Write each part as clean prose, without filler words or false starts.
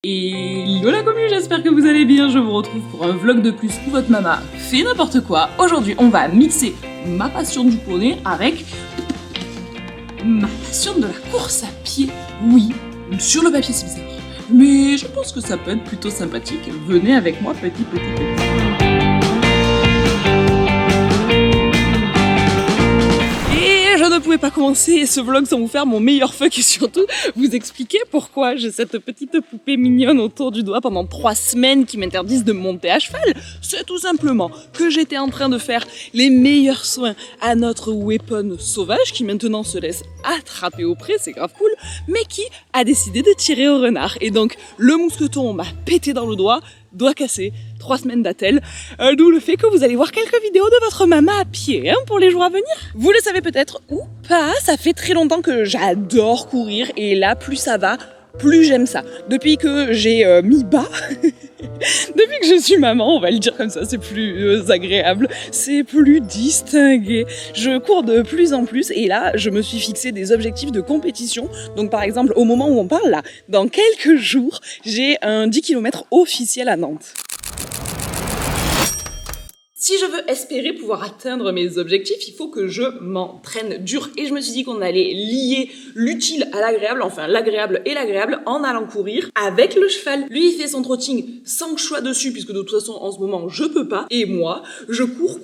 Hello la commu, j'espère que vous allez bien, je vous retrouve pour un vlog de plus où votre maman fait n'importe quoi. Aujourd'hui on va mixer ma passion du poney avec ma passion de la course à pied. Oui, sur le papier c'est bizarre, mais je pense que ça peut être plutôt sympathique. Venez avec moi petit. Je ne pouvais pas commencer ce vlog sans vous faire mon meilleur fuck et surtout vous expliquer pourquoi j'ai cette petite poupée mignonne autour du doigt pendant 3 semaines qui m'interdisent de monter à cheval. C'est tout simplement que j'étais en train de faire les meilleurs soins à notre weapon sauvage qui maintenant se laisse attraper au pré, c'est grave cool, mais qui a décidé de tirer au renard. Et donc le mousqueton m'a pété dans le doigt cassé, 3 semaines d'attel, d'où le fait que vous allez voir quelques vidéos de votre maman à pied pour les jours à venir. Vous le savez peut-être ou pas, ça fait très longtemps que j'adore courir et là plus ça va, plus j'aime ça. Depuis que j'ai mis bas, depuis que je suis maman, on va le dire comme ça, c'est plus agréable, c'est plus distingué. Je cours de plus en plus et là, je me suis fixé des objectifs de compétition. Donc par exemple, au moment où on parle là, dans quelques jours, j'ai un 10 km officiel à Nantes. Si je veux espérer pouvoir atteindre mes objectifs, il faut que je m'entraîne dur. Et je me suis dit qu'on allait lier l'utile à l'agréable, enfin l'agréable et l'agréable, en allant courir avec le cheval. Lui, il fait son trotting sans que je sois dessus, puisque de toute façon, en ce moment, je peux pas. Et moi, je cours.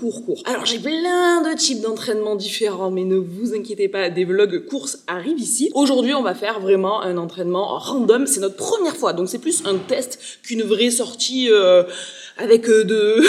Alors, j'ai plein de types d'entraînements différents, mais ne vous inquiétez pas, des vlogs courses arrivent ici. Aujourd'hui, on va faire vraiment un entraînement random. C'est notre première fois, donc c'est plus un test qu'une vraie sortie... avec de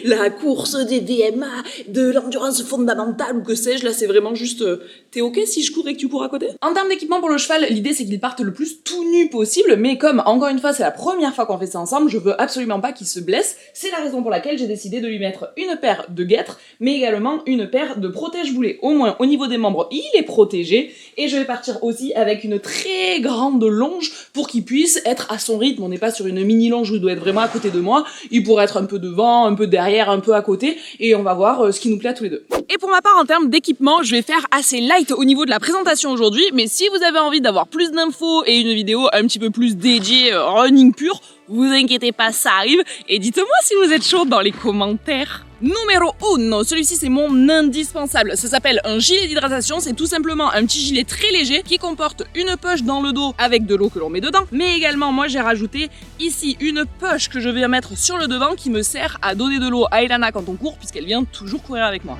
la course, des VMA, de l'endurance fondamentale ou que sais-je. Là, c'est vraiment juste, t'es ok si je cours et que tu cours à côté? En termes d'équipement pour le cheval, l'idée c'est qu'il parte le plus tout nu possible, mais comme, encore une fois, c'est la première fois qu'on fait ça ensemble, je veux absolument pas qu'il se blesse. C'est la raison pour laquelle j'ai décidé de lui mettre une paire de guêtres, mais également une paire de protège-boulets. Au moins, au niveau des membres, il est protégé, et je vais partir aussi avec une très grande longe pour qu'il puisse être à son rythme. On n'est pas sur une mini longe où il doit être vraiment à côté de moi. Il pourrait être un peu devant, un peu derrière, un peu à côté, et on va voir ce qui nous plaît à tous les deux. Et pour ma part, en termes d'équipement, je vais faire assez light au niveau de la présentation aujourd'hui, mais si vous avez envie d'avoir plus d'infos et une vidéo un petit peu plus dédiée running pur, vous inquiétez pas, ça arrive, et dites-moi si vous êtes chaud dans les commentaires. Numéro 1, celui-ci c'est mon indispensable, ça s'appelle un gilet d'hydratation, c'est tout simplement un petit gilet très léger qui comporte une poche dans le dos avec de l'eau que l'on met dedans, mais également moi j'ai rajouté ici une poche que je vais mettre sur le devant qui me sert à donner de l'eau à Elana quand on court puisqu'elle vient toujours courir avec moi.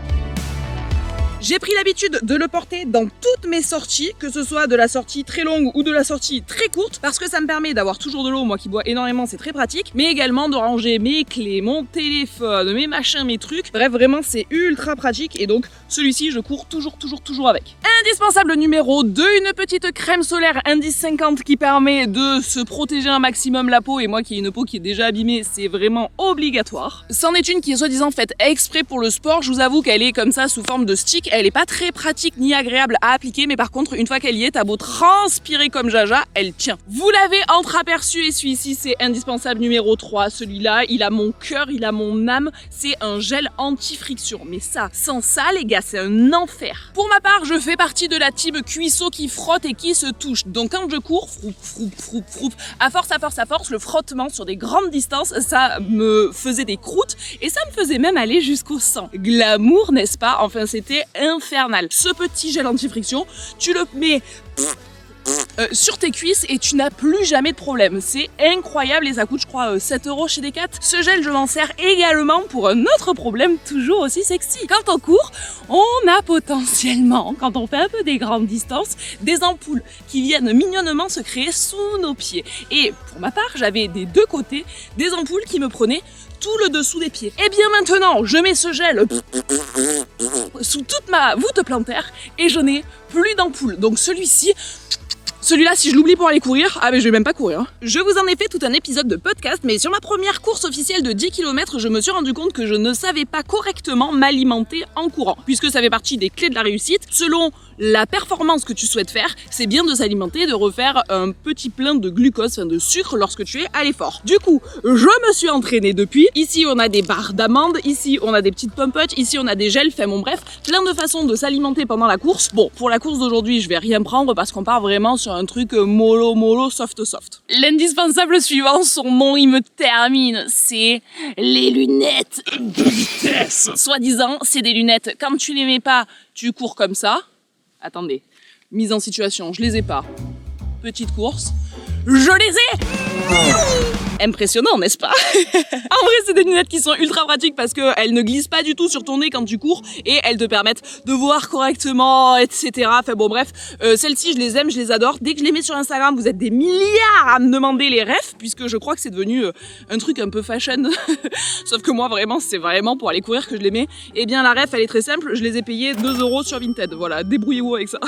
J'ai pris l'habitude de le porter dans toutes mes sorties, que ce soit de la sortie très longue ou de la sortie très courte, parce que ça me permet d'avoir toujours de l'eau, moi qui bois énormément, c'est très pratique, mais également de ranger mes clés, mon téléphone, mes machins, mes trucs. Bref, vraiment, c'est ultra pratique et donc celui-ci, je cours toujours avec. Indispensable numéro 2, une petite crème solaire Indice 50 qui permet de se protéger un maximum la peau, et moi qui ai une peau qui est déjà abîmée, c'est vraiment obligatoire. C'en est une qui est soi-disant faite exprès pour le sport, je vous avoue qu'elle est comme ça sous forme de stick. Elle est pas très pratique ni agréable à appliquer, mais par contre, une fois qu'elle y est, t'as beau transpirer comme Jaja, elle tient. Vous l'avez entreaperçu et celui-ci, c'est indispensable numéro 3. Celui-là, il a mon cœur, il a mon âme. C'est un gel anti-friction. Mais ça, sans ça, les gars, c'est un enfer. Pour ma part, je fais partie de la team cuisseau qui frotte et qui se touche. Donc quand je cours, froup, à force, le frottement sur des grandes distances, ça me faisait des croûtes et ça me faisait même aller jusqu'au sang. Glamour, n'est-ce pas? Enfin, c'était infernal. Ce petit gel anti-friction, tu le mets sur tes cuisses et tu n'as plus jamais de problème. C'est incroyable et ça coûte je crois 7 € chez Decat. Ce gel je m'en sers également pour un autre problème toujours aussi sexy. Quand on court, on a potentiellement, quand on fait un peu des grandes distances, des ampoules qui viennent mignonnement se créer sous nos pieds. Et pour ma part, j'avais des deux côtés des ampoules qui me prenaient tout le dessous des pieds. Et bien maintenant, je mets ce gel sous toute ma voûte plantaire et je n'ai plus d'ampoule. Donc celui-là, si je l'oublie pour aller courir, ah mais je vais même pas courir. Hein. Je vous en ai fait tout un épisode de podcast, mais sur ma première course officielle de 10 km, je me suis rendu compte que je ne savais pas correctement m'alimenter en courant, puisque ça fait partie des clés de la réussite. Selon la performance que tu souhaites faire, c'est bien de s'alimenter, de refaire un petit plein de glucose, enfin de sucre lorsque tu es à l'effort. Du coup, je me suis entraînée depuis. Ici, on a des barres d'amandes, ici, on a des petites pompotes, ici, on a des gels, enfin bon bref, plein de façons de s'alimenter pendant la course. Bon, pour la course d'aujourd'hui, je vais rien prendre parce qu'on part vraiment sur un truc mollo, soft. L'indispensable suivant, son nom il me termine, c'est les lunettes de vitesse. Soi-disant, c'est des lunettes, quand tu les mets pas, tu cours comme ça. Attendez, mise en situation, je les ai pas. Petite course, je les ai. Impressionnant, n'est-ce pas? En vrai, c'est des lunettes qui sont ultra pratiques parce qu'elles ne glissent pas du tout sur ton nez quand tu cours et elles te permettent de voir correctement, etc. Enfin bon, bref, celles-ci, je les aime, je les adore. Dès que je les mets sur Instagram, vous êtes des milliards à me demander les refs puisque je crois que c'est devenu un truc un peu fashion. Sauf que moi, vraiment, c'est vraiment pour aller courir que je les mets. Eh bien, la ref, elle est très simple. Je les ai payées 2 € sur Vinted. Voilà, débrouillez-vous avec ça.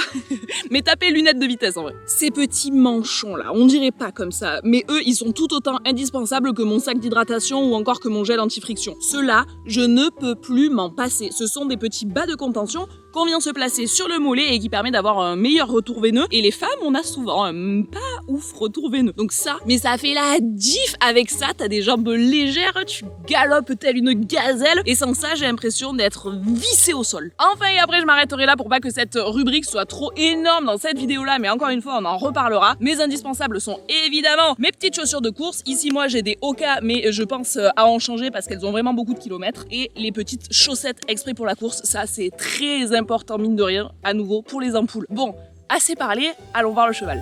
Mais tapez lunettes de vitesse en vrai. Ces petits manchons là, on dirait pas comme ça, mais eux, ils sont tout autant indispensable que mon sac d'hydratation ou encore que mon gel anti-friction. Ceux-là, je ne peux plus m'en passer. Ce sont des petits bas de contention qu'on vient se placer sur le mollet et qui permet d'avoir un meilleur retour veineux. Et les femmes, on a souvent un pas ouf retour veineux. Donc ça, mais ça fait la diff. Avec ça, t'as des jambes légères, tu galopes telle une gazelle. Et sans ça, j'ai l'impression d'être vissée au sol. Enfin, et après, je m'arrêterai là pour pas que cette rubrique soit trop énorme dans cette vidéo-là. Mais encore une fois, on en reparlera. Mes indispensables sont évidemment mes petites chaussures de course. Ici, moi, j'ai des Hoka, mais je pense à en changer parce qu'elles ont vraiment beaucoup de kilomètres. Et les petites chaussettes exprès pour la course, ça, c'est très important, mine de rien, à nouveau, pour les ampoules. Bon, assez parlé, allons voir le cheval.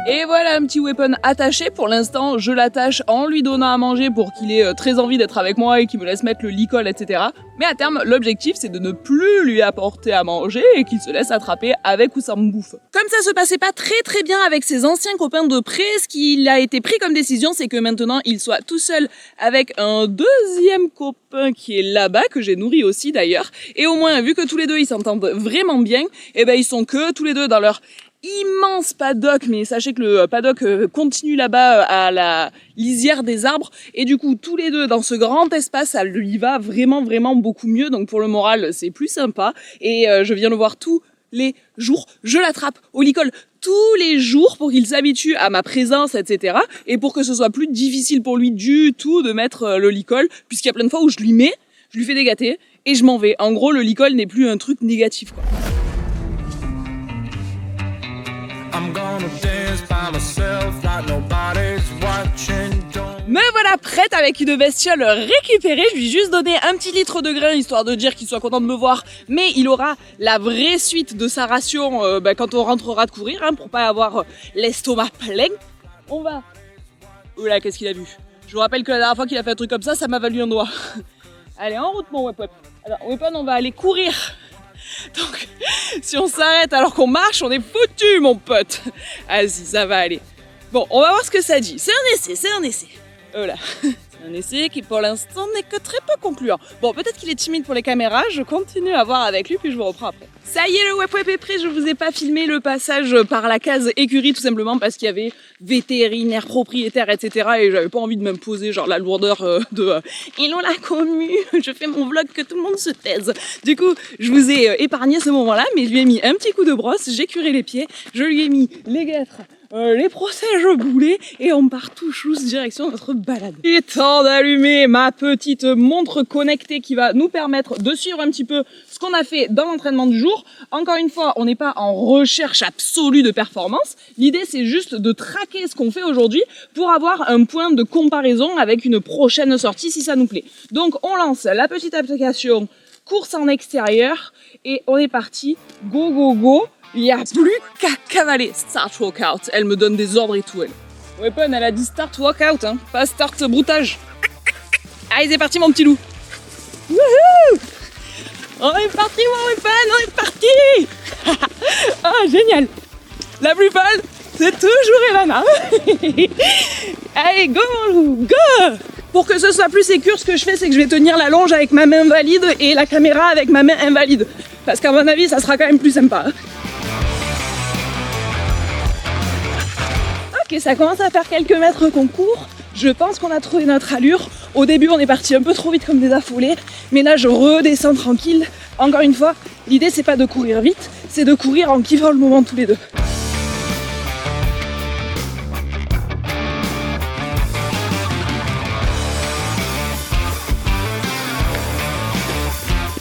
Et voilà un petit weapon attaché. Pour l'instant, je l'attache en lui donnant à manger pour qu'il ait très envie d'être avec moi et qu'il me laisse mettre le licol, etc. Mais à terme, l'objectif, c'est de ne plus lui apporter à manger et qu'il se laisse attraper avec ou sans bouffe. Comme ça se passait pas très bien avec ses anciens copains de près, ce qu'il a été pris comme décision, c'est que maintenant, il soit tout seul avec un deuxième copain qui est là-bas, que j'ai nourri aussi d'ailleurs. Et au moins, vu que tous les deux, ils s'entendent vraiment bien, et ben ils sont que tous les deux dans leur immense paddock, mais sachez que le paddock continue là-bas à la lisière des arbres, et du coup tous les deux dans ce grand espace, ça lui va vraiment beaucoup mieux, donc pour le moral c'est plus sympa, et je viens le voir tous les jours, je l'attrape au licol tous les jours pour qu'il s'habitue à ma présence, etc. Et pour que ce soit plus difficile pour lui du tout de mettre le licol, puisqu'il y a plein de fois où je lui mets, je lui fais des gâtés, et je m'en vais. En gros, le licol n'est plus un truc négatif, quoi. Me voilà prête avec une bestiole récupérée. Je lui ai juste donné un petit litre de grain histoire de dire qu'il soit content de me voir, mais il aura la vraie suite de sa ration quand on rentrera de courir, pour pas avoir l'estomac plein. On va... Oula, qu'est-ce qu'il a vu? Je vous rappelle que la dernière fois qu'il a fait un truc comme ça, ça m'a valu un doigt. Allez, en route mon weapon. Alors weapon, on va aller courir. Donc, si on s'arrête alors qu'on marche, on est foutu, mon pote. Vas-y, ça va aller. Bon, on va voir ce que ça dit. C'est un essai. Voilà. C'est un essai qui, pour l'instant, n'est que très peu concluant. Bon, peut-être qu'il est timide pour les caméras. Je continue à voir avec lui, puis je vous reprends après. Ça y est, le web est prêt. Je vous ai pas filmé le passage par la case écurie, tout simplement parce qu'il y avait vétérinaire, propriétaire, etc. Et j'avais pas envie de m'imposer genre la lourdeur de hello la commu, je fais mon vlog, que tout le monde se taise. Du coup, je vous ai épargné ce moment-là, mais je lui ai mis un petit coup de brosse, j'ai curé les pieds, je lui ai mis les guêtres, les protèges boulets, et on part tout chousse direction notre balade. Il est temps d'allumer ma petite montre connectée qui va nous permettre de suivre un petit peu ce qu'on a fait dans l'entraînement du jour. Encore une fois, on n'est pas en recherche absolue de performance. L'idée, c'est juste de traquer ce qu'on fait aujourd'hui pour avoir un point de comparaison avec une prochaine sortie si ça nous plaît. Donc, on lance la petite application course en extérieur et on est parti. Go, go, go. Il n'y a plus qu'à cavaler. Start workout. Elle me donne des ordres et tout, elle. Weapon, elle a dit start workout, pas start broutage. Allez, c'est parti, mon petit loup. Wouhou! On est parti, mon weapon, on est parti. Oh, génial. La plus folle, c'est toujours Elana. Allez, go, mon loup, go! Pour que ce soit plus sécure, ce que je fais, c'est que je vais tenir la longe avec ma main valide et la caméra avec ma main invalide. Parce qu'à mon avis, ça sera quand même plus sympa. Ok, ça commence à faire quelques mètres qu'on court. Je pense qu'on a trouvé notre allure. Au début, on est parti un peu trop vite comme des affolés. Mais là, je redescends tranquille. Encore une fois, l'idée, c'est pas de courir vite, c'est de courir en kiffant le moment tous les deux.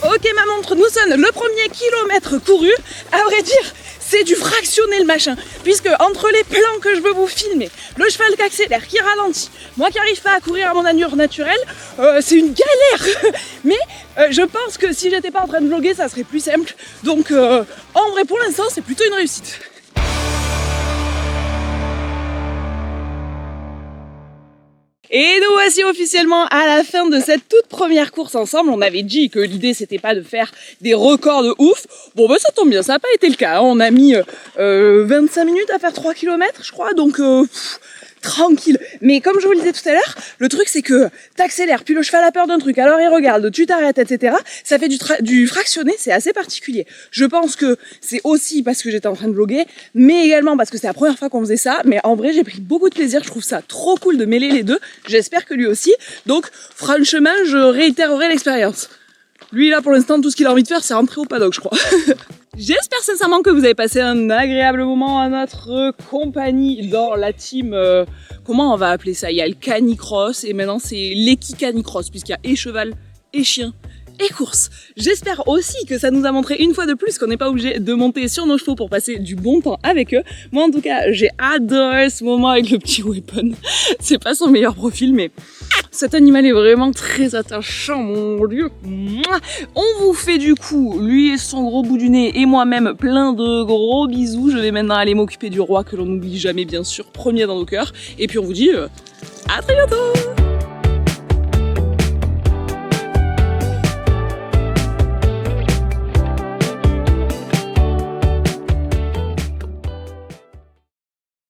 Ok, ma montre nous sonne le premier kilomètre couru. À vrai dire, c'est du fractionner le machin. Puisque entre les plans que je veux vous filmer, le cheval qui accélère, qui ralentit, moi qui arrive pas à courir à mon allure naturelle, c'est une galère. Mais je pense que si j'étais pas en train de vlogger, ça serait plus simple. Donc en vrai, pour l'instant, c'est plutôt une réussite. Et nous voici officiellement à la fin de cette toute première course ensemble. On avait dit que l'idée c'était pas de faire des records de ouf. Bon bah ça tombe bien, ça n'a pas été le cas. On a mis 25 minutes à faire 3 km je crois, donc tranquille. Mais comme je vous le disais tout à l'heure, le truc c'est que t'accélères, puis le cheval a peur d'un truc, alors il regarde, tu t'arrêtes, etc. Ça fait du fractionné, c'est assez particulier. Je pense que c'est aussi parce que j'étais en train de vlogger, mais également parce que c'est la première fois qu'on faisait ça. Mais en vrai, j'ai pris beaucoup de plaisir, je trouve ça trop cool de mêler les deux. J'espère que lui aussi. Donc franchement, je réitérerai l'expérience. Lui là, pour l'instant, tout ce qu'il a envie de faire, c'est rentrer au paddock, je crois. J'espère sincèrement que vous avez passé un agréable moment à notre compagnie dans la team... comment on va appeler ça? Il y a le canicross et maintenant c'est l'équi-canicross puisqu'il y a et cheval, et chien, et course. J'espère aussi que ça nous a montré une fois de plus qu'on n'est pas obligé de monter sur nos chevaux pour passer du bon temps avec eux. Moi en tout cas, j'ai adoré ce moment avec le petit Weapon. C'est pas son meilleur profil, mais cet animal est vraiment très attachant, mon Dieu. On vous fait du coup, lui et son gros bout du nez et moi-même, plein de gros bisous. Je vais maintenant aller m'occuper du roi que l'on n'oublie jamais, bien sûr, premier dans nos cœurs. Et puis on vous dit à très bientôt.